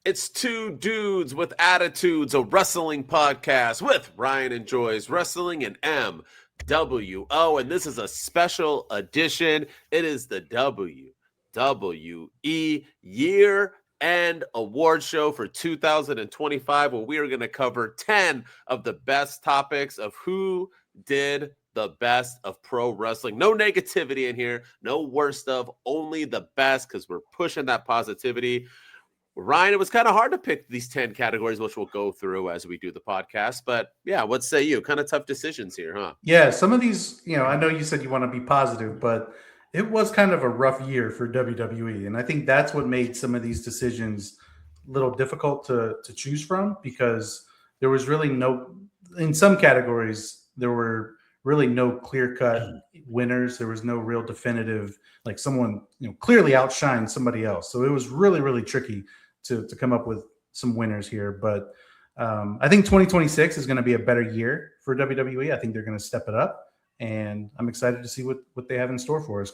It's Two Dudes with Attitudes, a wrestling podcast with Ryan Enjoys Wrestling and MWO. And this is a special edition. It is the WWE Year End Awards show for 2025, where we are going to cover 10 of the best topics of who did the best of pro wrestling. No negativity in here, no worst of, only the best, because we're pushing that positivity. Ryan, it was kind of hard to pick these 10 categories, which we'll go through as we do the podcast. But yeah, what say you? Kind of tough decisions here, huh? Yeah, some of these, I know you said you want to be positive, but it was kind of a rough year for WWE. And I think that's what made some of these decisions a little difficult to choose from, because there was really in some categories, there were really no clear-cut winners. There was no real definitive, like someone, clearly outshined somebody else. So it was really, really tricky to come up with some winners here. But I think 2026 is going to be a better year for WWE. I think they're going to step it up. And I'm excited to see what they have in store for us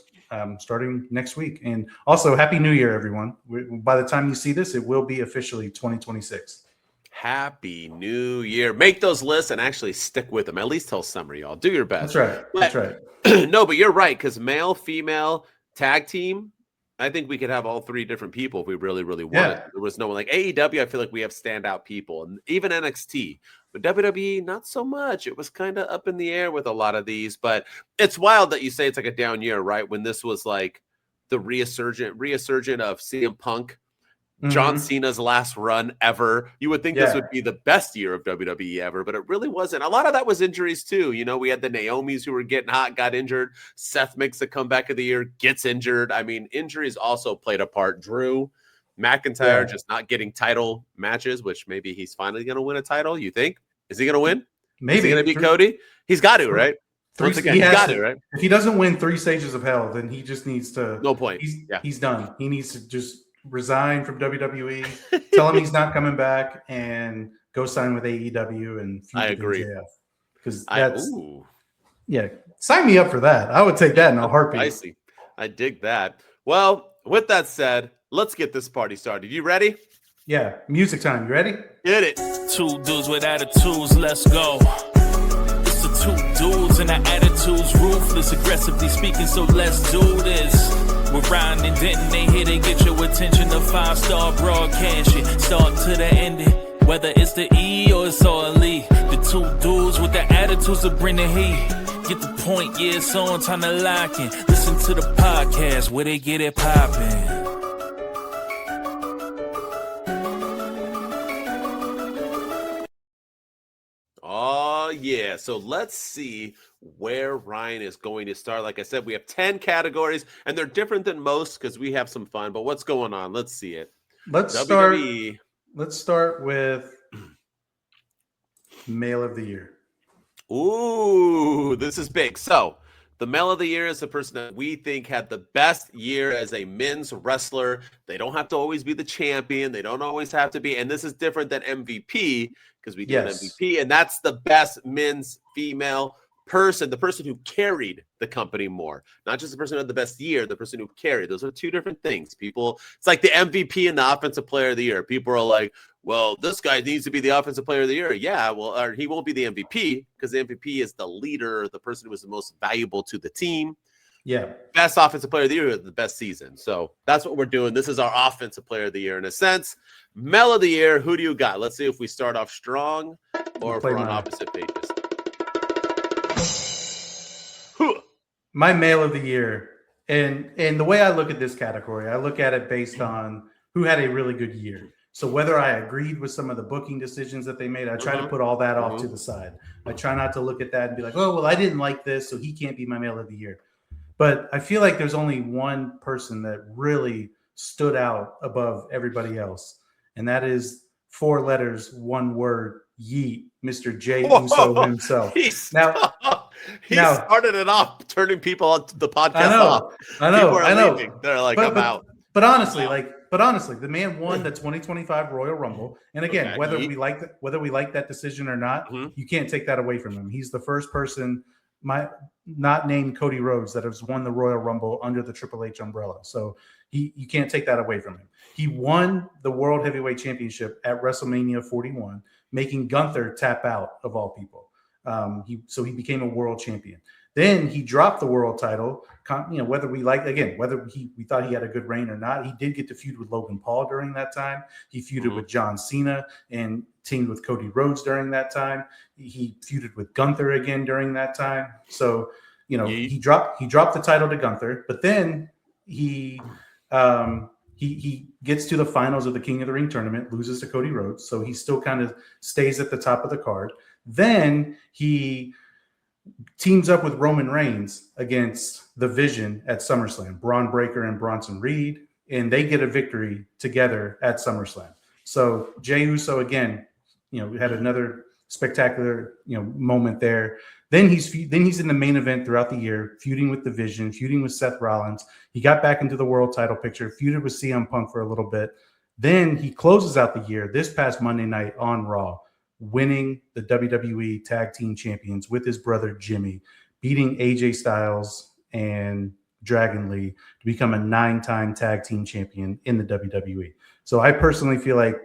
starting next week. And also, Happy New Year, everyone. By the time you see this, it will be officially 2026. Happy New Year. Make those lists and actually stick with them, at least till summer, y'all. Do your best. That's right. No, but you're right, because male, female, tag team, I think we could have all three different people if we really, really wanted. There was no one like AEW. I feel like we have standout people, and even NXT. But WWE, not so much. It was kind of up in the air with a lot of these. But it's wild that you say it's like a down year, right? When this was like the resurgent of CM Punk, John Cena's last run ever. You would think this would be the best year of WWE ever, but it really wasn't. A lot of that was injuries too. We had the Naomis who were getting hot, got injured. Seth makes the comeback of the year, gets injured. I mean, injuries also played a part. Drew McIntyre just not getting title matches, which maybe he's finally going to win a title. You think? Is he going to win? Maybe. Is he going to beat Cody? He's got to, right? Once again, he got to, right? If he doesn't win 3 stages of hell, then he just needs to. No point. He's done. He needs to just resign from WWE, tell him he's not coming back, and go sign with AEW and I agree. Because that's sign me up for that. I would take that in a heartbeat. I see. I dig that. Well, with that said, let's get this party started. You ready? Yeah, music time. You ready? Get it. Two dudes with attitudes, let's go. It's the two dudes and the attitudes, ruthless, aggressively speaking, so let's do this. We're Ryan and Denton, they here to get your attention. The 5-star broadcast shit, start to the ending. Whether it's the E or it's all E. The two dudes with the attitudes that bring the heat. Get the point, yeah, it's on, time to lock in. Listen to the podcast where they get it poppin'. Oh, yeah. So let's see where Ryan is going to start. Like I said, we have 10 categories, and they're different than most because we have some fun. But what's going on? Let's see it. Let's start with Male of the Year. Ooh, this is big. So the Male of the Year is the person that we think had the best year as a men's wrestler. They don't have to always be the champion. They don't always have to be. And this is different than MVP because we do an MVP. And that's the best men's female person, the person who carried the company more. Not just the person who had the best year, the person who carried. Those are two different things. People, it's like the MVP and the Offensive Player of the Year. People are like, well, this guy needs to be the Offensive Player of the Year. Yeah, well, or he won't be the MVP because the MVP is the leader, the person who was the most valuable to the team. Yeah. Best Offensive Player of the Year, the best season. So that's what we're doing. This is our Offensive Player of the Year in a sense. Male of the Year, who do you got? Let's see if we start off strong or if we're on opposite pages. My Male of the Year, and the way I look at this category, I look at it based on who had a really good year. So whether I agreed with some of the booking decisions that they made, I try to put all that off to the side. I try not to look at that and be like, oh, well, I didn't like this, so he can't be my Male of the Year. But I feel like there's only one person that really stood out above everybody else, and that is 4 letters, 1 word, Yeet, Mr. Jey Uso himself. He started it off, turning people on the podcast off. I know. Leaving. They're like, I'm out. But honestly, the man won the 2025 Royal Rumble. And again, whether we like that decision or not, you can't take that away from him. He's the first person not named Cody Rhodes that has won the Royal Rumble under the Triple H umbrella. So you can't take that away from him. He won the World Heavyweight Championship at WrestleMania 41, making Gunther tap out of all people. So he became a world champion. Then he dropped the world title. Whether we thought he had a good reign or not, he did get to feud with Logan Paul during that time. He feuded with John Cena and teamed with Cody Rhodes during that time. He feuded with Gunther again during that time. So he dropped the title to Gunther, but then he gets to the finals of the King of the Ring tournament, loses to Cody Rhodes, so he still kind of stays at the top of the card. Then he teams up with Roman Reigns against The Vision at SummerSlam, Braun Breaker and Bronson Reed, and they get a victory together at SummerSlam. So Jey Uso again, had another spectacular moment there. Then he's in the main event throughout the year, feuding with The Vision, feuding with Seth Rollins. He got back into the world title picture, feuded with CM Punk for a little bit. Then he closes out the year this past Monday night on Raw, winning the WWE Tag Team Champions with his brother Jimmy, beating AJ Styles and Dragon Lee to become a 9-time Tag Team Champion in the WWE. So I personally feel like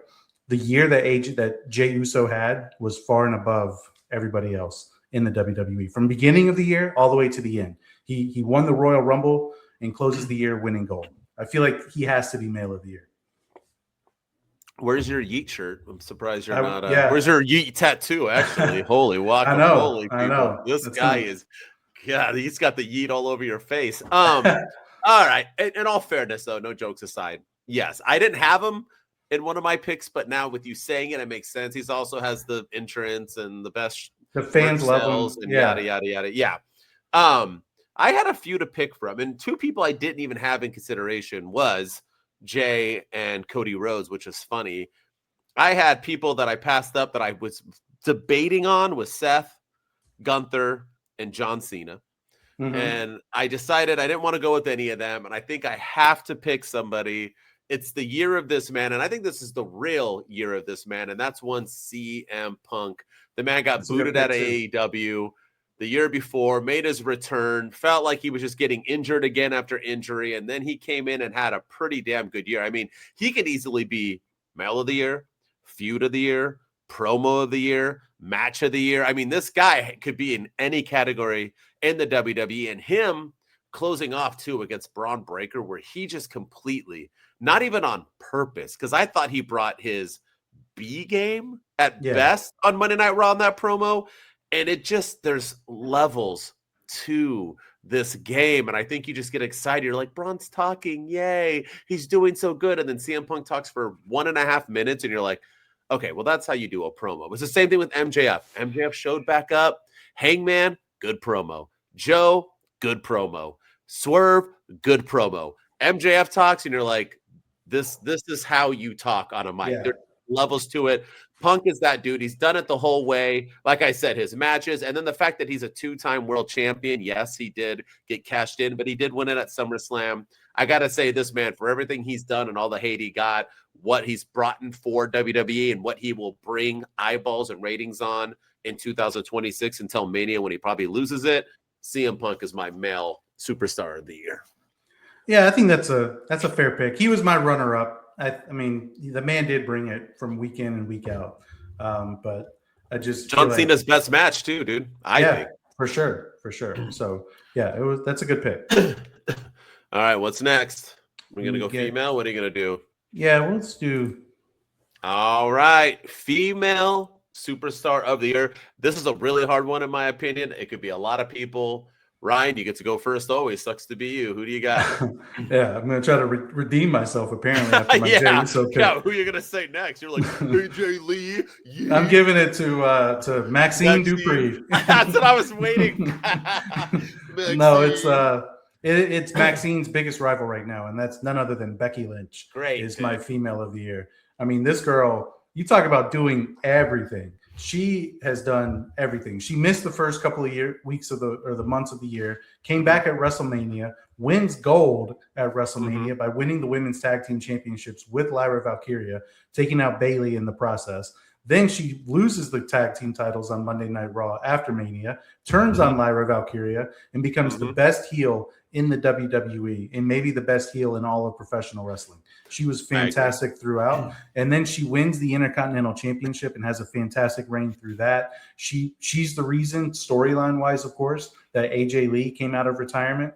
the year that Jey Uso had was far and above everybody else in the WWE. From beginning of the year all the way to the end. He won the Royal Rumble and closes the year winning gold. I feel like he has to be Male of the Year. Where's your Yeet shirt? I'm surprised you're not. Where's your Yeet tattoo? Actually, holy walk! I know. Holy people. I know. This guy is. Yeah, he's got the Yeet all over your face. All right. In all fairness, though, no jokes aside. Yes, I didn't have him in one of my picks, but now with you saying it makes sense. He also has the entrance and the best. The fans love him. And yada yada yada. Yeah. I had a few to pick from, and two people I didn't even have in consideration was Jay and Cody Rhodes, which is funny. I had people that I passed up that I was debating on with Seth, Gunther, and John Cena. Mm-hmm. And I decided I didn't want to go with any of them. And I think I have to pick somebody. It's the year of this man. And I think this is the real year of this man. And that's one CM Punk. The man got booted out of AEW the year before, made his return, felt like he was just getting injured again after injury, and then he came in and had a pretty damn good year. I mean, he could easily be Male of the Year, Feud of the Year, Promo of the Year, Match of the Year. I mean, this guy could be in any category in the WWE, and him closing off, too, against Braun Breaker, where he just completely, not even on purpose, because I thought he brought his B game at best on Monday Night Raw in that promo. And there's levels to this game. And I think you just get excited. You're like, Braun's talking. Yay. He's doing so good. And then CM Punk talks for 1.5 minutes. And you're like, okay, well, that's how you do a promo. It's the same thing with MJF. MJF showed back up. Hangman, good promo. Joe, good promo. Swerve, good promo. MJF talks and you're like, this is how you talk on a mic. Yeah. There's levels to it. Punk is that dude. He's done it the whole way. Like I said, his matches. And then the fact that he's a 2-time world champion. Yes, he did get cashed in, but he did win it at SummerSlam. I got to say this man, for everything he's done and all the hate he got, what he's brought in for WWE and what he will bring eyeballs and ratings on in 2026 until Mania when he probably loses it. CM Punk is my male superstar of the year. Yeah, I think that's a fair pick. He was my runner-up. I mean, the man did bring it from week in and week out. But I just John Cena's best match too, dude. I think for sure. So yeah, that's a good pick. All right, what's next? We're gonna go female. What are you gonna do? Yeah, let's do. All right, female superstar of the year. This is a really hard one in my opinion. It could be a lot of people. Ryan, you get to go first. Always sucks to be you. Who do you got? Yeah, I'm going to try to redeem myself, apparently, after my Jey Uso pick. Yeah, who are you going to say next? You're like, AJ Lee. Yeah. I'm giving it to Maxine Dupree. That's what I was waiting. No, it's Maxine's biggest rival right now, and that's none other than Becky Lynch. Great. Is my female of the year. I mean, this girl, you talk about doing everything. She has done everything. She missed the first couple of weeks of the months of the year, came back at WrestleMania, wins gold at WrestleMania by winning the women's tag team championships with Lyra Valkyria, taking out Bayley in the process. Then she loses the tag team titles on Monday Night Raw after Mania, turns on Lyra Valkyria, and becomes the best heel in the WWE and maybe the best heel in all of professional wrestling. She was fantastic throughout. And then she wins the Intercontinental Championship and has a fantastic reign through that. She's the reason, storyline-wise, of course, that AJ Lee came out of retirement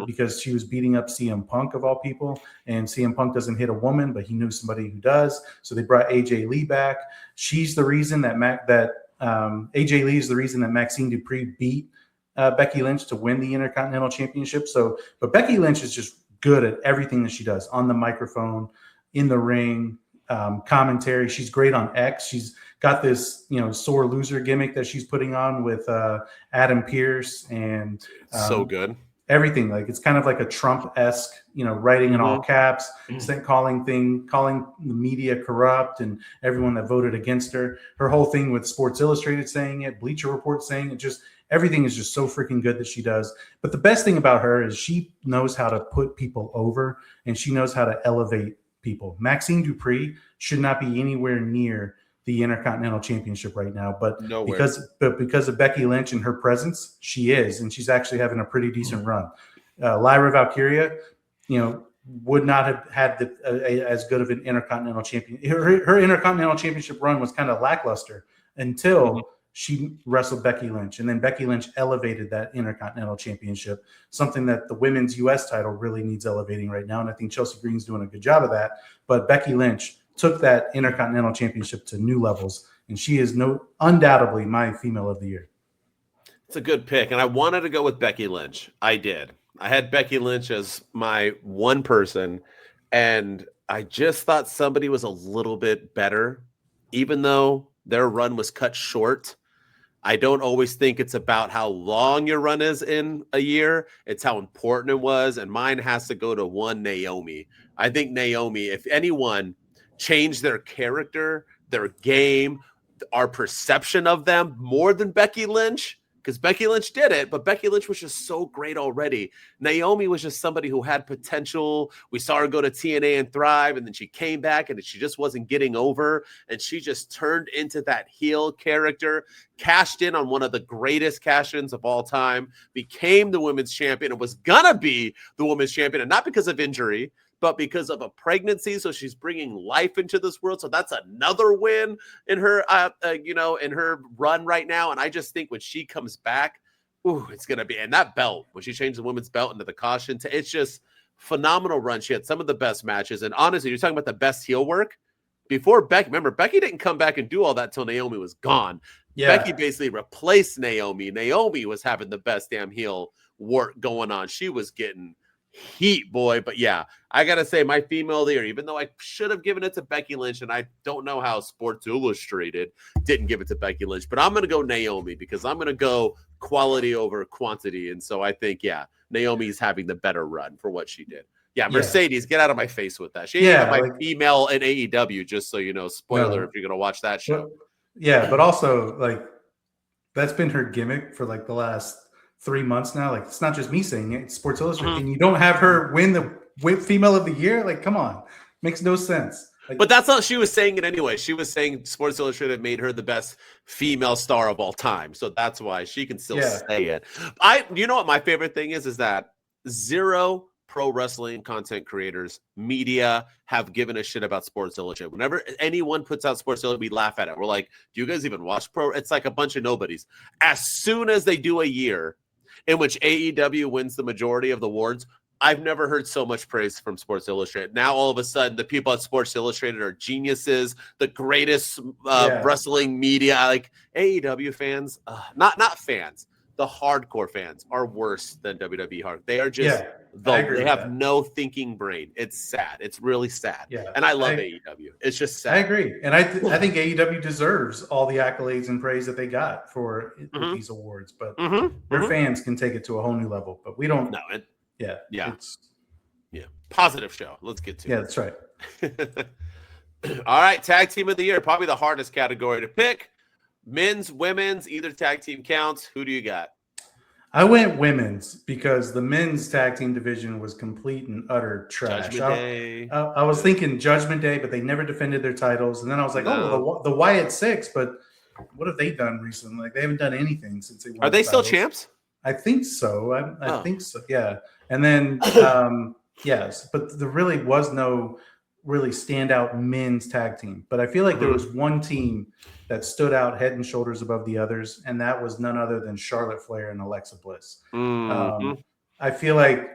because she was beating up CM Punk of all people. And CM Punk doesn't hit a woman, but he knew somebody who does. So they brought AJ Lee back. She's the reason that AJ Lee is the reason that Maxine Dupree beat Becky Lynch to win the Intercontinental Championship. But Becky Lynch is just good at everything that she does on the microphone, in the ring, commentary. She's great on X. She's got this, sore loser gimmick that she's putting on with Adam Pearce and so good. Everything. Like it's kind of like a Trump-esque, writing in all caps, calling the media corrupt and everyone that voted against her. Her whole thing with Sports Illustrated saying it, Bleacher Report saying it, just everything is just so freaking good that she does. But the best thing about her is she knows how to put people over and she knows how to elevate people. Maxine Dupree should not be anywhere near the Intercontinental Championship right now, but because of Becky Lynch and her presence, she is, and she's actually having a pretty decent run. Lyra Valkyria, would not have had as good of an Intercontinental Champion. Her Intercontinental Championship run was kind of lackluster until she wrestled Becky Lynch, and then Becky Lynch elevated that Intercontinental Championship, something that the women's U.S. title really needs elevating right now, and I think Chelsea Green's doing a good job of that. But Becky Lynch took that Intercontinental Championship to new levels, and she is undoubtedly my female of the year. It's a good pick, and I wanted to go with Becky Lynch. I did. I had Becky Lynch as my one person, and I just thought somebody was a little bit better, even though their run was cut short. I don't always think it's about how long your run is in a year. It's how important it was, and mine has to go to one Naomi. I think Naomi, if anyone changed their character, their game, our perception of them more than Becky Lynch, because Becky Lynch did it, but Becky Lynch was just so great already. Naomi was just somebody who had potential. We saw her go to TNA and thrive, and then she came back, and she just wasn't getting over, and she just turned into that heel character, cashed in on one of the greatest cash-ins of all time, became the women's champion, and was going to be the women's champion, and not because of injury, but because of a pregnancy. So she's bringing life into this world. So that's another win in her, in her run right now. And I just think when she comes back, it's going to be, and that belt, when she changed the women's belt into the caution, it's just phenomenal run. She had some of the best matches. And honestly, you're talking about the best heel work before Becky. Remember, Becky didn't come back and do all that till Naomi was gone. Yeah. Becky basically replaced Naomi. Naomi was having the best damn heel work going on. She was getting heat, boy. But yeah, I gotta say, my female of the year, even though I should have given it to Becky Lynch, and I don't know how Sports Illustrated didn't give it to Becky Lynch, but I'm gonna go Naomi because I'm gonna go quality over quantity. And so I think, Naomi's having the better run for what she did. Yeah, Mercedes, get out of my face with that. She ain't my female in AEW, just so you know. Spoiler if you're gonna watch that show. But also that's been her gimmick for the last 3 months now. It's not just me saying it, it's Sports Illustrated. And you don't have her win the female of the year? Come on. Makes no sense. But that's how she was saying it anyway. She was saying Sports Illustrated made her the best female star of all time. So that's why she can still say it. You know what my favorite thing is that zero pro wrestling content creators, media have given a shit about Sports Illustrated. Whenever anyone puts out Sports Illustrated, we laugh at it. We're like, do you guys even watch pro? It's like a bunch of nobodies. As soon as they do a year in which AEW wins the majority of the awards, I've never heard so much praise from Sports Illustrated. Now, all of a sudden, the people at Sports Illustrated are geniuses, the greatest wrestling media. AEW fans, not fans, the hardcore fans are worse than WWE hard. They are just, they have no thinking brain. It's sad. It's really sad. Yeah, and I love AEW. It's just sad. I agree. And I think AEW deserves all the accolades and praise that they got for these awards. But their fans can take it to a whole new level. But we don't. No, Yeah. Positive show. Let's get to it. Yeah, that's right. All right. Tag team of the year. Probably the hardest category to pick. Men's, women's, either tag team counts. Who do you got? I went women's because the men's tag team division was complete and utter trash. Judgment Day. I was thinking Judgment Day, but they never defended their titles. And then I was like, No. oh, well, the Wyatt Six, but what have they done recently? Like, they haven't done anything since they won. Are they still titles. champs? I think so. I think so. Yeah. And then, yes, but there really was no really standout men's tag team. But I feel like there was one team that stood out head and shoulders above the others, and that was none other than Charlotte Flair and Alexa Bliss. I feel like,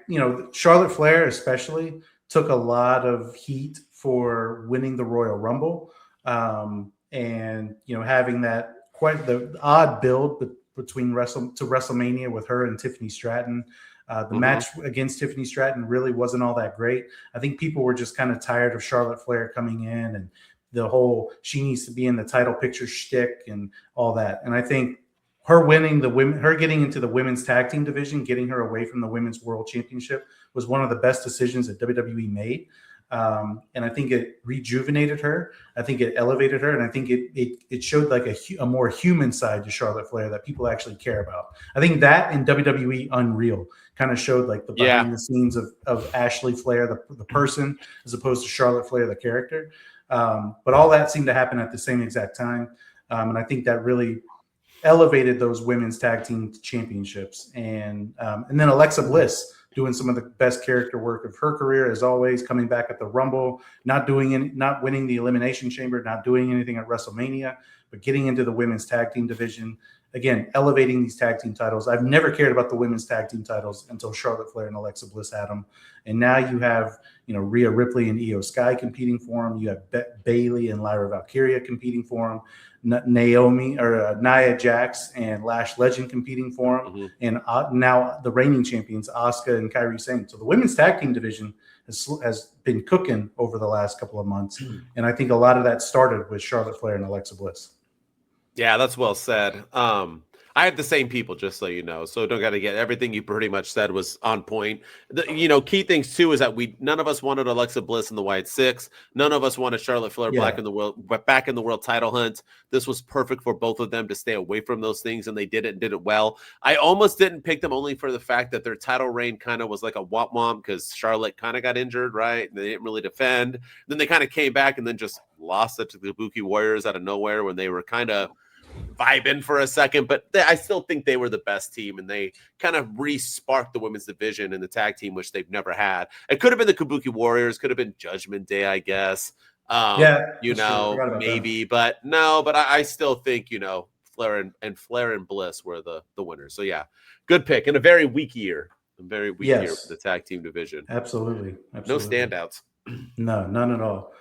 Charlotte Flair especially took a lot of heat for winning the Royal Rumble, and having that quite the odd build between WrestleMania with her and Tiffany Stratton. The match against Tiffany Stratton really wasn't all that great. I think people were just kind of tired of Charlotte Flair coming in and the whole she needs to be in the title picture shtick and all that. And I think her winning her getting into the women's tag team division, getting her away from the women's world championship was one of the best decisions that WWE made. And I think it rejuvenated her. I think it elevated her. And I think it showed like a more human side to Charlotte Flair that people actually care about. I think that in WWE Unreal kind of showed like the behind the scenes of Ashley Flair, the person, as opposed to Charlotte Flair, the character. But all that seemed to happen at the same exact time. And I think that really elevated those women's tag team championships. And then Alexa Bliss doing some of the best character work of her career, as always, coming back at the Rumble, not winning the Elimination Chamber, not doing anything at WrestleMania, but getting into the women's tag team division. Again, elevating these tag team titles. I've never cared about the women's tag team titles until Charlotte Flair and Alexa Bliss had them. And now you have, Rhea Ripley and Io Sky competing for them. You have Bayley and Lyra Valkyria competing for them. Nia Jax and Lash Legend competing for them. And now the reigning champions, Asuka and Kairi Sane. So the women's tag team division has been cooking over the last couple of months. And I think a lot of that started with Charlotte Flair and Alexa Bliss. Yeah, that's well said. I have the same people, just so you know. So don't got to get everything you pretty much said was on point. Key things too is that none of us wanted Alexa Bliss in the Wyatt Six. None of us wanted Charlotte Flair back in the world title hunt. This was perfect for both of them to stay away from those things, and they did it and did it well. I almost didn't pick them only for the fact that their title reign kind of was like a womp because Charlotte kind of got injured, right? And they didn't really defend. Then they kind of came back and then just lost it to the Kabuki Warriors out of nowhere when they were kind of vibing for a second, but I still think they were the best team, and they kind of re-sparked the women's division and the tag team, which they've never had. It could have been the Kabuki Warriors, could have been Judgment Day, I guess. Maybe, but no. But I still think Flair and Bliss were the winners. So yeah, good pick in a very weak year. Year for the tag team division. Absolutely. No standouts. No, none at all.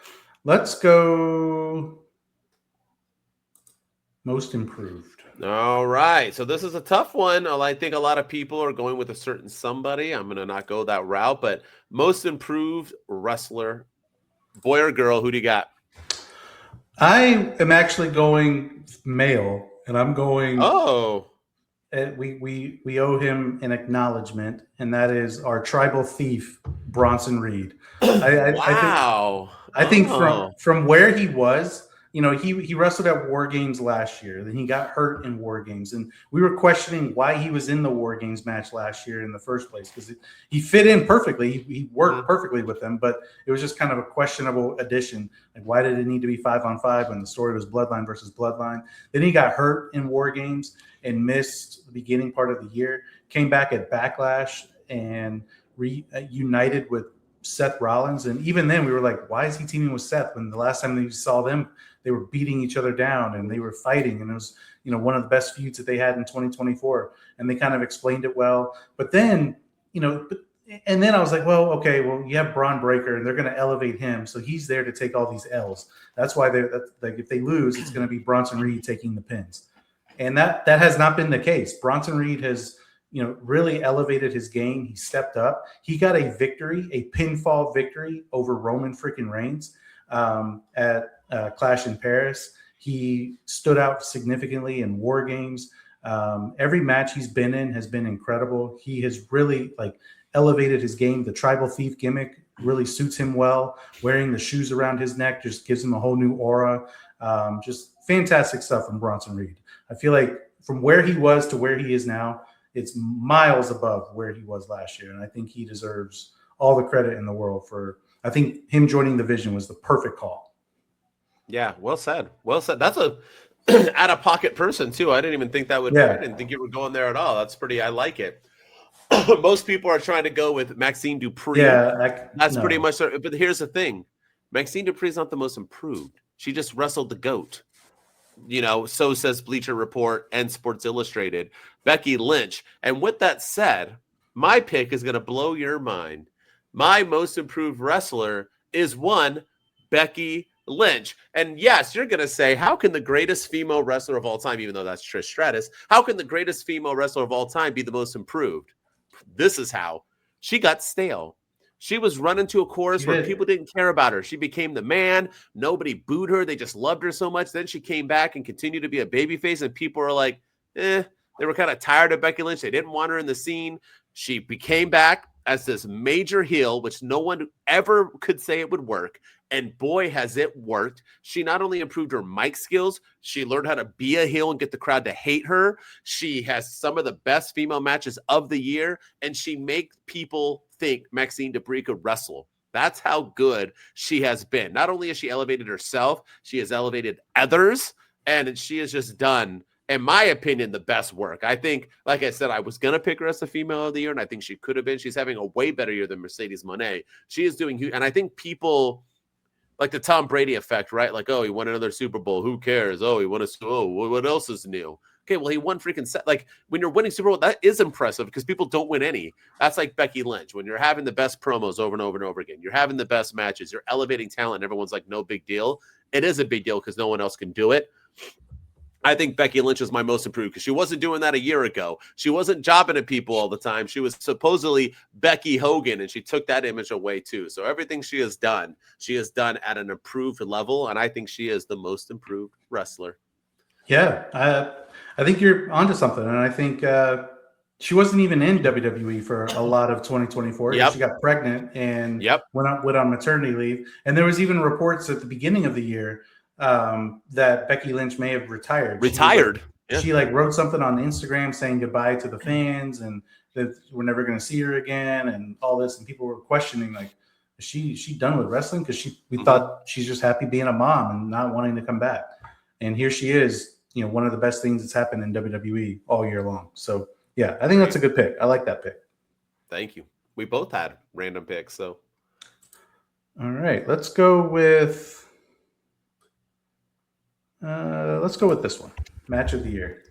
Let's go. Most improved. All right. So this is a tough one. I think a lot of people are going with a certain somebody. I'm going to not go that route, but most improved wrestler, boy or girl, who do you got? I am actually going male, and I'm going. Oh. We owe him an acknowledgement, and that is our tribal thief, Bronson Reed. Wow. I think from where he was. He wrestled at War Games last year. Then he got hurt in War Games. And we were questioning why he was in the War Games match last year in the first place, because he fit in perfectly. He worked perfectly with them, but it was just kind of a questionable addition. Like, why did it need to be 5-on-5 when the story was Bloodline versus Bloodline? Then he got hurt in War Games and missed the beginning part of the year, came back at Backlash and reunited with Seth Rollins. And even then we were like, why is he teaming with Seth when the last time we saw them, they were beating each other down and they were fighting, and it was, one of the best feuds that they had in 2024. And they kind of explained it well. But then, and then I was like, well, okay, you have Braun Breaker and they're going to elevate him. So he's there to take all these L's. That's why if they lose, it's going to be Bronson Reed taking the pins. And that has not been the case. Bronson Reed has, really elevated his game. He stepped up. He got a pinfall victory over Roman freaking Reigns at Clash in Paris. He stood out significantly in War Games. Every match he's been in has been incredible. He has really elevated his game. The tribal thief gimmick really suits him well. Wearing the shoes around his neck just gives him a whole new aura. Just fantastic stuff from Bronson Reed. I feel like from where he was to where he is now it's miles above where he was last year. And I think he deserves all the credit in the world for, I think him joining the Vision was the perfect call. Yeah, well said. Well said. That's a out-of-pocket person, too. I didn't even think that would, I didn't think you were going there at all. That's pretty, I like it. Most people are trying to go with Maxine Dupree. Yeah. That's pretty much, but here's the thing. Maxine Dupree is not the most improved. She just wrestled the GOAT. So says Bleacher Report and Sports Illustrated. Becky Lynch. And with that said, my pick is going to blow your mind. My most improved wrestler is one, Becky Lynch. And yes, you're going to say, how can the greatest female wrestler of all time, even though that's Trish Stratus, how can the greatest female wrestler of all time be the most improved? This is how. She got stale. She was running to a chorus where people didn't care about her. She became the man. Nobody booed her. They just loved her so much. Then she came back and continued to be a babyface, and people were like, They were kind of tired of Becky Lynch. They didn't want her in the scene. She became back as this major heel, which no one ever could say it would work. And boy, has it worked. She not only improved her mic skills, she learned how to be a heel and get the crowd to hate her. She has some of the best female matches of the year, and she makes people think Maxine Dupree could wrestle. That's how good she has been. Not only has she elevated herself, she has elevated others, and she has just done, in my opinion, the best work. I think, like I said, I was going to pick her as the female of the year, and I think she could have been. She's having a way better year than Mercedes Moné. She is doing, and I think people, like the Tom Brady effect, right? Like, oh, he won another Super Bowl. Who cares? Oh, he won what else is new? Okay, well, he won freaking set. Like, when you're winning Super Bowl, that is impressive because people don't win any. That's like Becky Lynch. When you're having the best promos over and over and over again, you're having the best matches, you're elevating talent, and everyone's like, no big deal. It is a big deal because no one else can do it. I think Becky Lynch is my most improved because she wasn't doing that a year ago. She wasn't jobbing at people all the time. She was supposedly Becky Hogan, and she took that image away too. So everything she has done at an improved level, and I think she is the most improved wrestler. Yeah, I think you're onto something, and I think she wasn't even in WWE for a lot of 2024. Yep. She got pregnant and went on maternity leave, and there was even reports at the beginning of the year that Becky Lynch may have retired. She wrote something on Instagram saying goodbye to the fans and that we're never going to see her again and all this. And people were questioning, like, is she done with wrestling? Because we thought she's just happy being a mom and not wanting to come back. And here she is, one of the best things that's happened in WWE all year long. So yeah, I think that's a good pick. I like that pick. Thank you. We both had random picks. So all right, let's go with this one. Match of the year.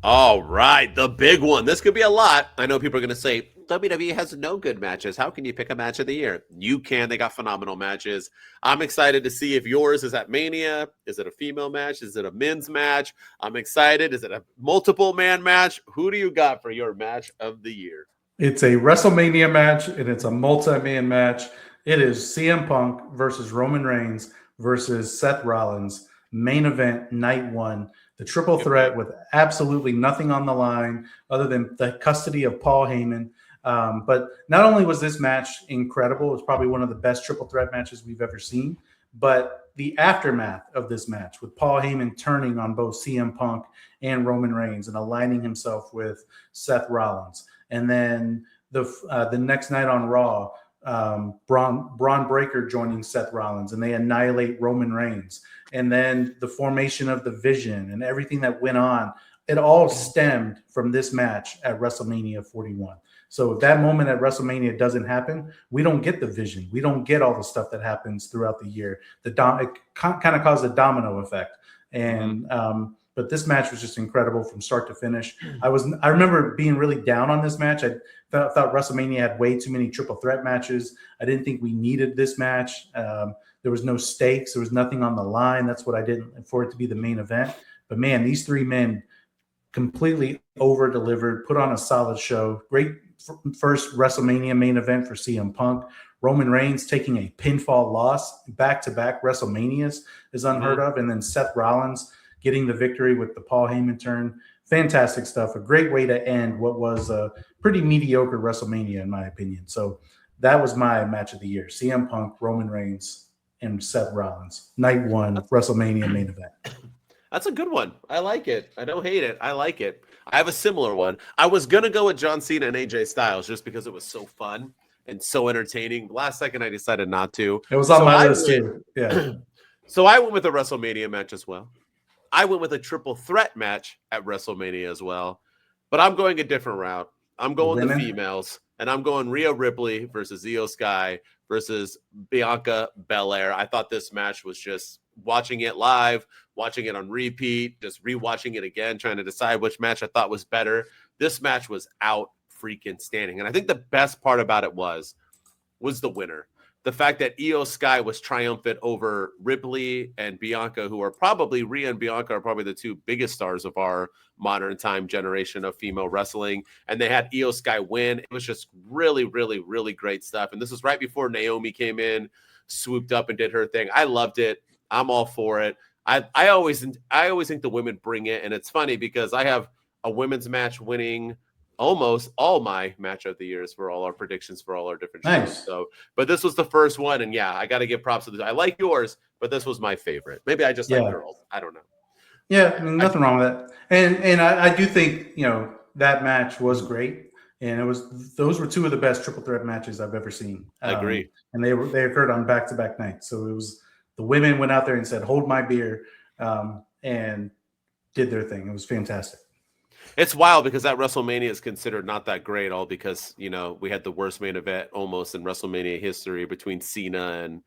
All right, the big one. This could be a lot. I know people are going to say, WWE has no good matches. How can you pick a match of the year? You can. They got phenomenal matches. I'm excited to see if yours is at Mania. Is it a female match? Is it a men's match? I'm excited. Is it a multiple man match? Who do you got for your match of the year? It's a WrestleMania match, and it's a multi-man match. It is CM Punk versus Roman Reigns versus Seth Rollins. Main event, night one. The triple threat with absolutely nothing on the line other than the custody of Paul Heyman. But not only was this match incredible, it was probably one of the best triple threat matches we've ever seen, but the aftermath of this match with Paul Heyman turning on both CM Punk and Roman Reigns and aligning himself with Seth Rollins. And then the next night on Raw, Braun Breaker joining Seth Rollins, and they annihilate Roman Reigns. And then the formation of the Vision and everything that went on, it all stemmed from this match at WrestleMania 41. So if that moment at WrestleMania doesn't happen, we don't get the Vision. We don't get all the stuff that happens throughout the year. It kind of caused a domino effect. And but this match was just incredible from start to finish. I remember being really down on this match. I thought WrestleMania had way too many triple threat matches. I didn't think we needed this match. There was no stakes. There was nothing on the line. That's what I didn't for it to be the main event. But man, these three men completely over-delivered, put on a solid show. Great first WrestleMania main event for CM Punk. Roman Reigns taking a pinfall loss back-to-back WrestleManias is unheard of. And then Seth Rollins getting the victory with the Paul Heyman turn. Fantastic stuff. A great way to end what was a pretty mediocre WrestleMania, in my opinion. So that was my match of the year. CM Punk, Roman Reigns, and Seth Rollins. Night one, WrestleMania main event. That's a good one. I like it. I don't hate it. I like it. I have a similar one. I was going to go with John Cena and AJ Styles just because it was so fun and so entertaining. Last second, I decided not to. It was on my list too. Yeah. So I went with a WrestleMania match as well. I went with a triple threat match at WrestleMania as well. But I'm going a different route. I'm going the females, and I'm going Rhea Ripley versus Io Sky versus Bianca Belair. I thought this match was just watching it live, watching it on repeat, just rewatching it again, trying to decide which match I thought was better. This match was out freaking standing. And I think the best part about it was the winner. The fact that Io Sky was triumphant over Ripley and Bianca, who are probably, Rhea and Bianca are probably the two biggest stars of our modern time generation of female wrestling. And they had Io Sky win. It was just really, really, really great stuff. And this was right before Naomi came in, swooped up and did her thing. I loved it. I'm all for it. I always think the women bring it. And it's funny because I have a women's match winning almost all my match of the years for all our predictions for all our different shows. So, but this was the first one, and yeah, I got to give props to this. I like yours, but this was my favorite. Maybe I just like girls. I don't know. Yeah, I mean, nothing wrong with that. And I do think that match was great, and those were two of the best triple threat matches I've ever seen. I agree. And they occurred on back-to-back nights, so it was the women went out there and said, "Hold my beer," and did their thing. It was fantastic. It's wild because that WrestleMania is considered not that great, all because, we had the worst main event almost in WrestleMania history between Cena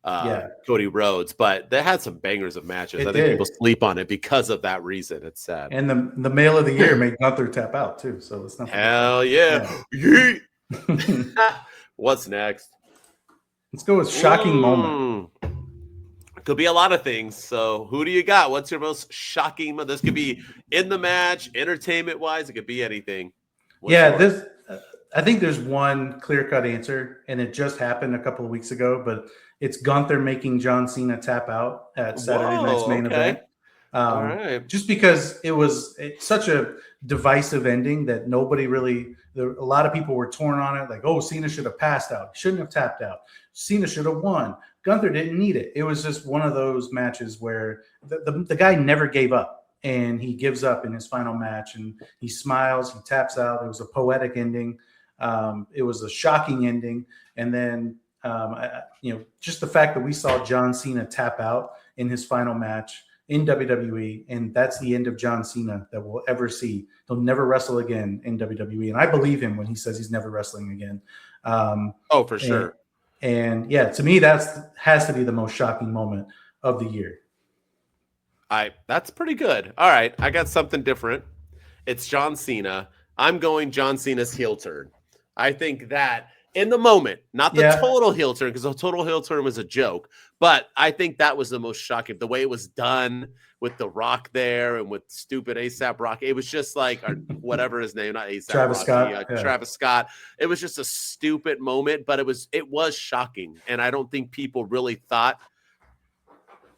and Cody Rhodes, but they had some bangers of matches. I think people sleep on it because of that reason. It's sad. And the male of the year made Gunther tap out too, so it's not hell yeah. What's next? Let's go with shocking moment. Could be a lot of things. So who do you got? What's your most shocking moment? This could be in the match, entertainment wise. It could be anything. I think there's one clear-cut answer, and it just happened a couple of weeks ago, but it's Gunther making John Cena tap out at Saturday night's main event. All right. Just because it's such a divisive ending that nobody really – a lot of people were torn on it, like, oh, Cena should have passed out. Shouldn't have tapped out. Cena should have won. Gunther didn't need it. It was just one of those matches where the guy never gave up, and he gives up in his final match, and he smiles, he taps out. It was a poetic ending. It was a shocking ending. And then, just the fact that we saw John Cena tap out in his final match in WWE, and that's the end of John Cena that we'll ever see. He'll never wrestle again in WWE. And I believe him when he says he's never wrestling again. For sure. And yeah, to me, has to be the most shocking moment of the year. That's pretty good. All right. I got something different. It's John Cena. I'm going John Cena's heel turn. I think that in the moment, not the total heel turn, because the total heel turn was a joke, but I think that was the most shocking. The way it was done with The Rock there and with stupid ASAP Rock. It was just like, or whatever his name, not ASAP Travis Rocky, Scott. Travis Scott. It was just a stupid moment, but it was shocking. And I don't think people really thought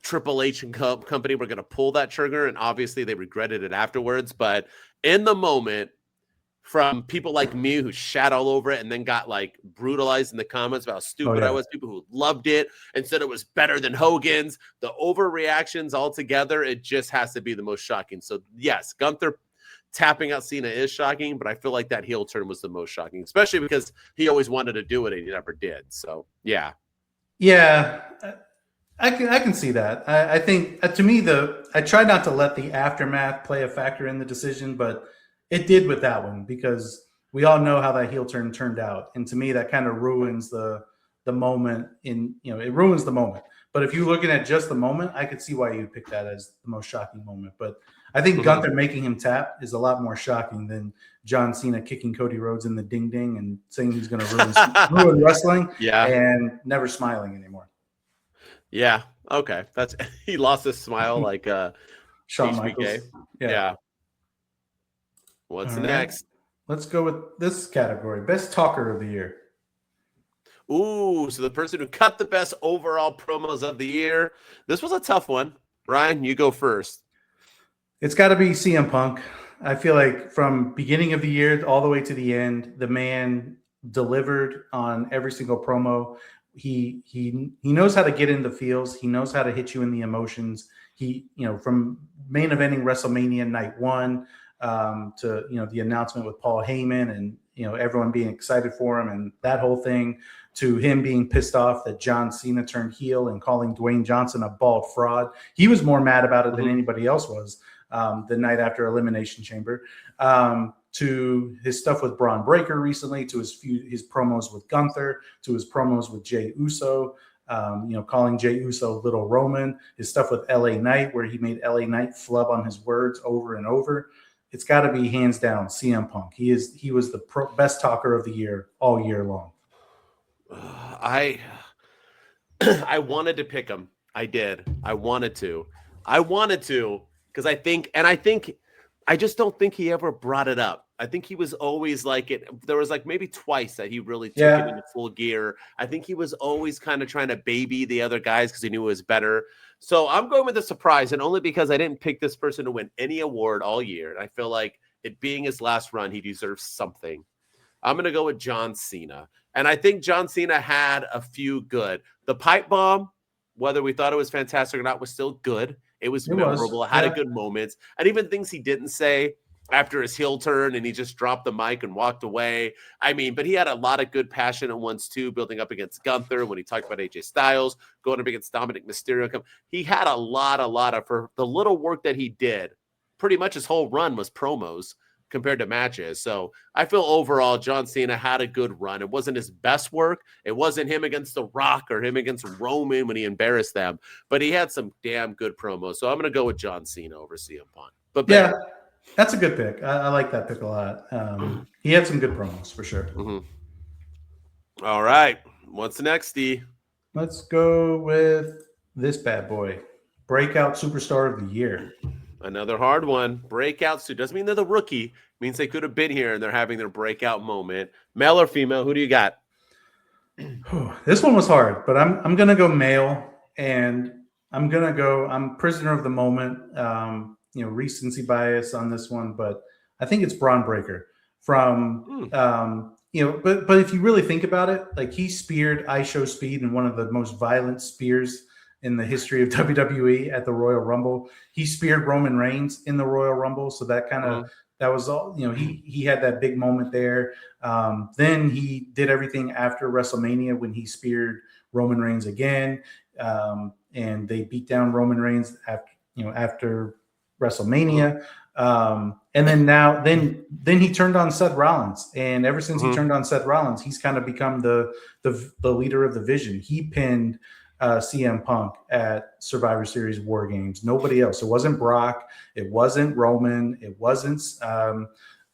Triple H and company were going to pull that trigger. And obviously they regretted it afterwards. But in the moment, from people like me who shat all over it and then got like brutalized in the comments about how stupid I was, people who loved it and said it was better than Hogan's, the overreactions altogether, it just has to be the most shocking. So yes, Gunther tapping out Cena is shocking, but I feel like that heel turn was the most shocking, especially because he always wanted to do it and he never did. So yeah. Yeah. I can see that. I think to me, I try not to let the aftermath play a factor in the decision, but it did with that one because we all know how that heel turn turned out. And to me, that kind of ruins the moment it ruins the moment. But if you're looking at just the moment, I could see why you'd pick that as the most shocking moment. But I think Gunther making him tap is a lot more shocking than John Cena kicking Cody Rhodes in the ding ding and saying he's going to ruin wrestling and never smiling anymore. Yeah. Okay. He lost his smile like Shawn HBK. Michaels. Yeah. What's next? Let's go with this category. Best talker of the year. Ooh, so the person who cut the best overall promos of the year. This was a tough one. Ryan, you go first. It's got to be CM Punk. I feel like from beginning of the year all the way to the end, the man delivered on every single promo. He knows how to get in the feels. He knows how to hit you in the emotions. He, from main eventing WrestleMania night 1 to the announcement with Paul Heyman and everyone being excited for him and that whole thing, to him being pissed off that John Cena turned heel and calling Dwayne Johnson a bald fraud. He was more mad about it than anybody else was the night after Elimination Chamber. To his stuff with Braun Breaker recently, to his promos with Gunther, to his promos with Jey Uso, calling Jey Uso Little Roman, his stuff with LA Knight, where he made LA Knight flub on his words over and over. It's got to be hands down CM Punk. He was the best talker of the year all year long. I wanted to pick him. I did. I wanted to because I just don't think he ever brought it up. I think he was always like it. There was like maybe twice that he really took it into full gear. I think he was always kind of trying to baby the other guys because he knew it was better. So I'm going with a surprise, and only because I didn't pick this person to win any award all year. And I feel like it being his last run, he deserves something. I'm going to go with John Cena. And I think John Cena had a few good. The pipe bomb, whether we thought it was fantastic or not, was still good. It was memorable. It had a good moments. And even things he didn't say after his heel turn and he just dropped the mic and walked away. I mean, but he had a lot of good passionate ones too, building up against Gunther when he talked about AJ Styles, going up against Dominic Mysterio. He had a lot of, for the little work that he did, pretty much his whole run was promos compared to matches. So I feel overall John Cena had a good run. It wasn't his best work. It wasn't him against The Rock or him against Roman when he embarrassed them, but he had some damn good promos. So I'm going to go with John Cena over CM Punk. But yeah, that's a good pick. I like that pick a lot. He had some good promos for sure. Mm-hmm. All right. What's next, D? Let's go with this bad boy. Breakout Superstar of the Year. Another hard one. Breakout suit doesn't mean they're the rookie. It means they could have been here and they're having their breakout moment. Male or female? Who do you got? This one was hard, but I'm gonna go male, and I'm prisoner of the moment. Recency bias on this one, but I think it's Braun Breaker from but if you really think about it, like he speared ISHO Speed in one of the most violent spears in the history of WWE at the Royal Rumble. He speared Roman Reigns in the Royal Rumble. So that kind of, that was all, he had that big moment there. Then he did everything after WrestleMania when he speared Roman Reigns again. And they beat down Roman Reigns after WrestleMania. And then he turned on Seth Rollins. And ever since he turned on Seth Rollins, he's kind of become the leader of the Vision. He pinned CM Punk at Survivor Series War Games. Nobody else. It wasn't Brock. It wasn't Roman. It wasn't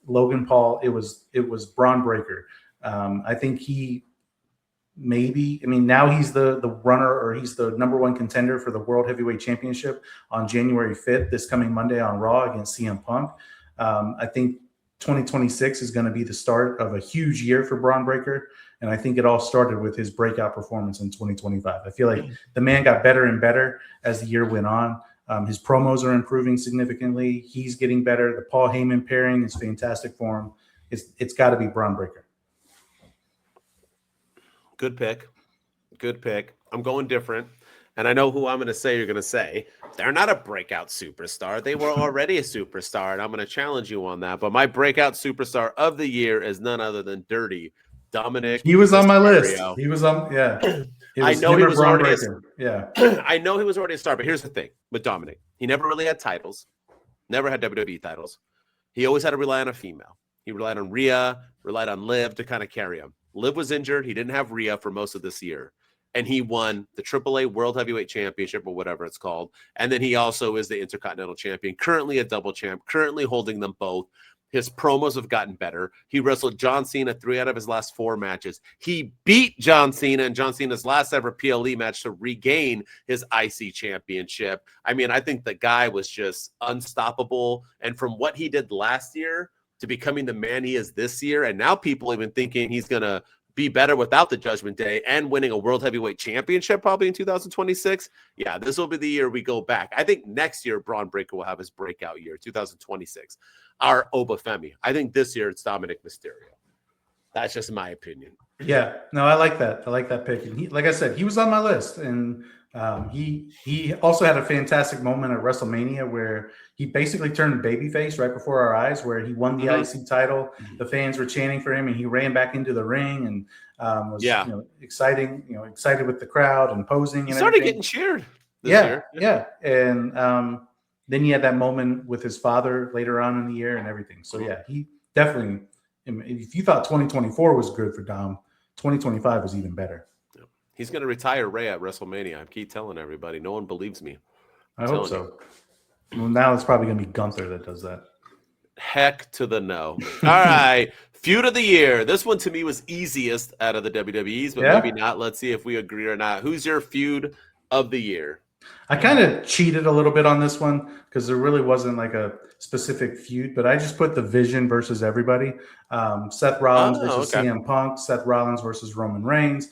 Logan Paul. It was Braun Breaker. I think now he's the runner, or he's the number one contender for the World Heavyweight Championship on January 5th, this coming Monday on Raw against CM Punk. I think 2026 is going to be the start of a huge year for Braun Breaker. And I think it all started with his breakout performance in 2025. I feel like the man got better and better as the year went on. His promos are improving significantly. He's getting better. The Paul Heyman pairing is fantastic for him. It's got to be Braun Breaker. Good pick. I'm going different. And I know who I'm going to say you're going to say. They're not a breakout superstar. They were already a superstar, and I'm going to challenge you on that. But my breakout superstar of the year is none other than Dirty Dominic. He was on my list. He was on, I know he was already I know he was already a star, but here's the thing with Dominic. He never really had titles, never had WWE titles. He always had to rely on a female. He relied on Rhea, relied on Liv to kind of carry him. Liv was injured. He didn't have Rhea for most of this year. And he won the AAA World Heavyweight Championship, or whatever it's called. And then he also is the Intercontinental Champion, currently a double champ, currently holding them both. His promos have gotten better. He wrestled John Cena 3 out of his last 4 matches. He beat John Cena in John Cena's last ever PLE match to regain his IC championship. I mean, I think the guy was just unstoppable. And from what he did last year to becoming the man he is this year, and now people have been thinking he's going to be better without the Judgment Day and winning a World Heavyweight Championship probably in 2026. Yeah, this will be the year we go back. I think next year Braun Breaker will have his breakout year, 2026. Our Obafemi. I think this year it's Dominic Mysterio. That's just my opinion. Yeah, no, I like that. I like that pick. And he, like I said, he was on my list, and he also had a fantastic moment at WrestleMania where he basically turned babyface right before our eyes, where he won the IC title. The fans were chanting for him, and he ran back into the ring and was excited with the crowd and posing. He and started everything. getting cheered this year. Yeah, and then he had that moment with his father later on in the year and everything. So yeah, he definitely. If you thought 2024 was good for Dom, 2025 was even better. He's going to retire Ray at WrestleMania. I keep telling everybody. No one believes me. I hope so. Well, now it's probably going to be Gunther that does that. Heck to the no. All right. Feud of the year. This one to me was easiest out of the WWEs, but maybe not. Let's see if we agree or not. Who's your feud of the year? I kind of cheated a little bit on this one because there really wasn't like a specific feud, but I just put the Vision versus everybody. Seth Rollins versus CM Punk, Seth Rollins versus Roman Reigns,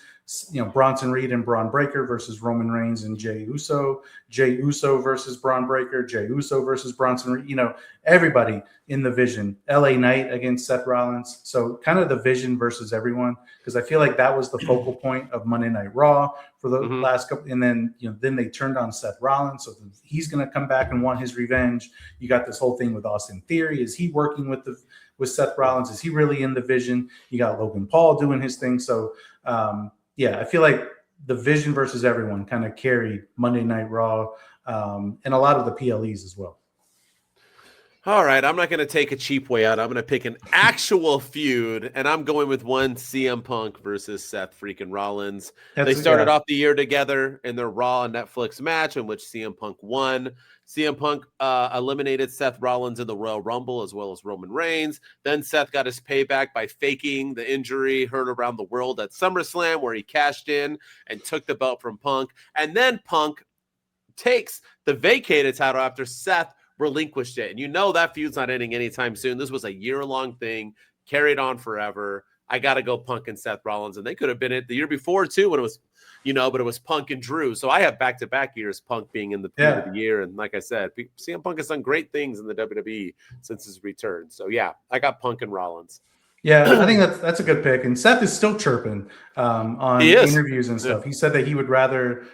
Bronson Reed and Braun Breaker versus Roman Reigns and Jey Uso, Jey Uso versus Braun Breaker, Jey Uso versus Bronson Reed, everybody in the Vision. LA Knight against Seth Rollins. So kind of the Vision versus everyone, because I feel like that was the focal point of Monday Night Raw for the last couple. And then, then they turned on Seth Rollins. So he's going to come back and want his revenge. You got this whole thing with Austin Theory. Is he working with Seth Rollins? Is he really in the Vision? You got Logan Paul doing his thing. So, I feel like the Vision versus everyone kind of carried Monday Night Raw and a lot of the PLEs as well. All right, I'm not going to take a cheap way out. I'm going to pick an actual feud, and I'm going with one CM Punk versus Seth freaking Rollins. They started off the year together in their Raw Netflix match in which CM Punk won. CM Punk eliminated Seth Rollins in the Royal Rumble as well as Roman Reigns. Then Seth got his payback by faking the injury heard around the world at SummerSlam, where he cashed in and took the belt from Punk. And then Punk takes the vacated title after Seth relinquished it. And that feud's not ending anytime soon. This was a year-long thing, carried on forever. I got to go Punk and Seth Rollins. And they could have been it the year before, too, when it was, but it was Punk and Drew. So I have back-to-back years, Punk being in the feud of the year. And like I said, CM Punk has done great things in the WWE since his return. So, yeah, I got Punk and Rollins. Yeah, I think that's a good pick. And Seth is still chirping on interviews and stuff. He said that he would rather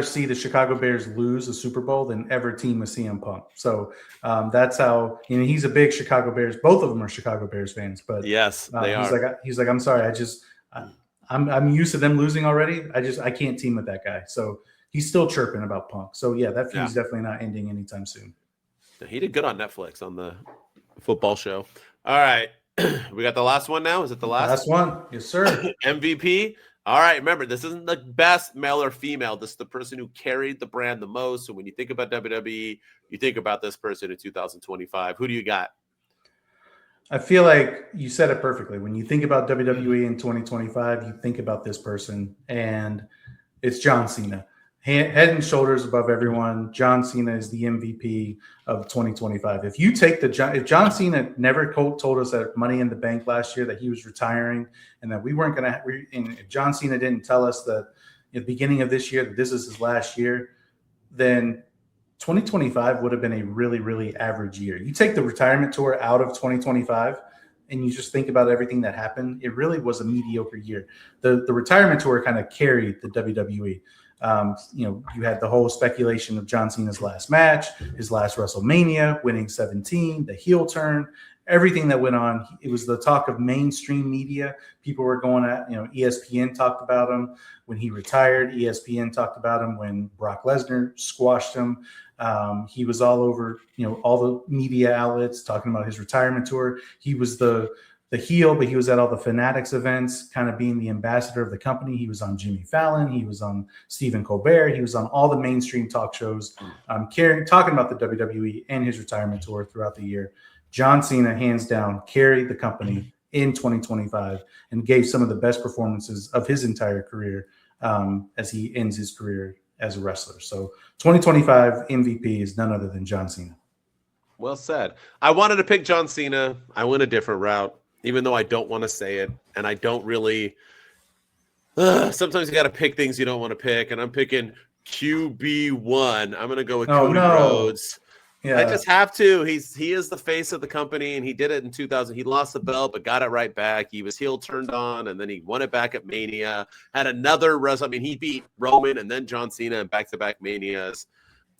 see the Chicago Bears lose a Super Bowl than ever team with CM Punk. So that's how he's a big Chicago Bears. Both of them are Chicago Bears fans, but yes, they are. He's like, I'm sorry, I'm used to them losing already. I can't team with that guy. So he's still chirping about Punk. So yeah, that feud's definitely not ending anytime soon. He did good on Netflix on the football show. All right, we got the last one now. Is it the last one? Yes, sir. MVP. All right, remember, this isn't the best male or female. This is the person who carried the brand the most. So when you think about WWE, you think about this person in 2025. Who do you got? I feel like you said it perfectly. When you think about WWE in 2025, you think about this person, and it's John Cena. Head and shoulders above everyone. John Cena is the MVP of 2025. If John Cena never told us at Money in the Bank last year that he was retiring and that we weren't going to, and if John Cena didn't tell us that at the beginning of this year that this is his last year, then 2025 would have been a really, really average year. You take the retirement tour out of 2025 and you just think about everything that happened, it really was a mediocre year. The retirement tour kind of carried the WWE. You had the whole speculation of John Cena's last match, his last WrestleMania, winning 17, the heel turn, everything that went on. It was the talk of mainstream media. People were going at, ESPN talked about him when he retired. ESPN talked about him when Brock Lesnar squashed him. He was all over, all the media outlets talking about his retirement tour. He was the heel, but he was at all the Fanatics events, kind of being the ambassador of the company. He was on Jimmy Fallon. He was on Stephen Colbert. He was on all the mainstream talk shows, talking about the WWE and his retirement tour throughout the year. John Cena, hands down, carried the company in 2025 and gave some of the best performances of his entire career as he ends his career as a wrestler. So 2025 MVP is none other than John Cena. Well said. I wanted to pick John Cena. I went a different route, even though I don't want to say it. And I don't really sometimes you got to pick things you don't want to pick. And I'm picking QB1. I'm going to go with Cody Rhodes. Yeah. I just have to. He is the face of the company, and he did it in 2000. He lost the belt, but got it right back. He was heel turned on, and then he won it back at Mania. Had another wrestle. I mean, he beat Roman and then John Cena in back-to-back Manias.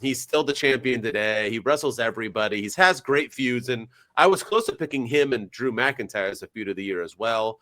He's still the champion today. He wrestles everybody. He has great feuds, and I was close to picking him and Drew McIntyre as a feud of the year as well.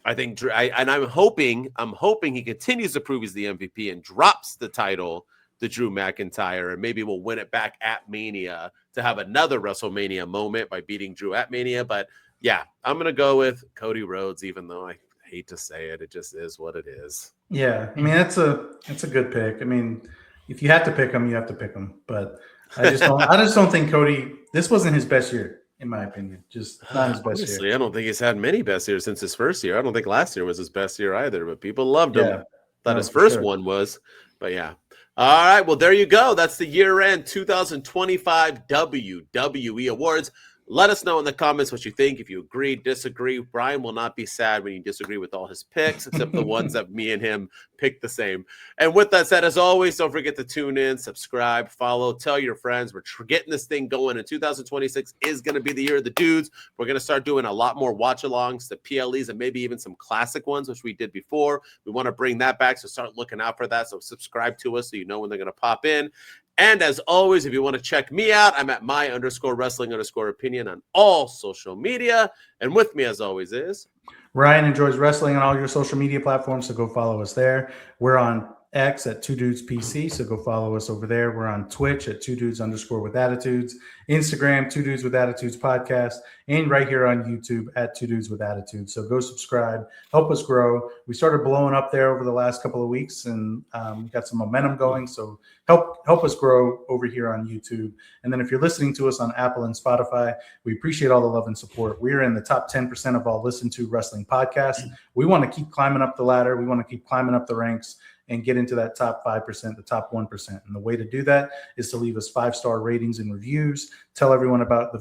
I think, I'm hoping he continues to prove he's the MVP and drops the title to Drew McIntyre, and maybe we'll win it back at Mania to have another WrestleMania moment by beating Drew at Mania. But yeah, I'm going to go with Cody Rhodes, even though I hate to say it. It just is what it is. Yeah. I mean, that's a good pick. I mean, if you have to pick him, you have to pick him. But I just don't think Cody, this wasn't his best year, in my opinion. Just not his best Honestly, year. I don't think he's had many best years since his first year. I don't think last year was his best year either, but people loved him. Yeah. Thought his first one was, but yeah. All right, well, there you go. That's the year-end 2025 WWE Awards. Let us know in the comments what you think. If you agree, disagree. Brian will not be sad when you disagree with all his picks, except the ones that me and him picked the same. And with that said, as always, don't forget to tune in, subscribe, follow, tell your friends. We're getting this thing going, and 2026 is going to be the year of the dudes. We're going to start doing a lot more watch-alongs, the PLEs, and maybe even some classic ones, which we did before. We want to bring that back, so start looking out for that. So subscribe to us so you know when they're going to pop in. And as always, if you want to check me out, I'm at my_wrestling_opinion on all social media. And with me, as always, is Ryan enjoys wrestling on all your social media platforms, so go follow us there. We're on X at 2DudesPC, so go follow us over there. We're on Twitch at 2Dudes_with_attitudes, Instagram 2Dudes with Attitudes podcast, and right here on YouTube at 2Dudes with Attitudes. So go subscribe, help us grow. We started blowing up there over the last couple of weeks, and we got some momentum going. So help us grow over here on YouTube. And then if you're listening to us on Apple and Spotify, we appreciate all the love and support. We're in the top 10% of all listened to wrestling podcasts. We want to keep climbing up the ladder. We want to keep climbing up the ranks and get into that top 5%, the top 1%. And the way to do that is to leave us 5-star ratings and reviews. Tell everyone about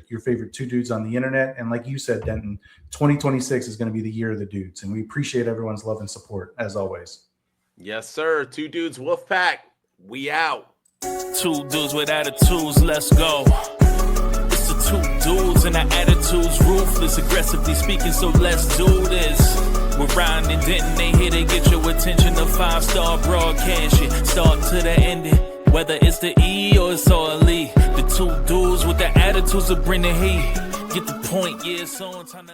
your favorite two dudes on the internet. And like you said, Denton, 2026 is going to be the year of the dudes. And we appreciate everyone's love and support, as always. yes, sir. 2 Dudes Wolfpack. We out. 2 dudes with attitudes, let's go. It's the 2 dudes and our attitudes ruthless, aggressively speaking, so let's do this. We're Ryan and Denton, they here to get your attention. The 5-star broadcast shit, start to the ending. Whether it's the E or it's all E. The 2 dudes with the attitudes that bring the heat. Get the point, yeah, it's on time to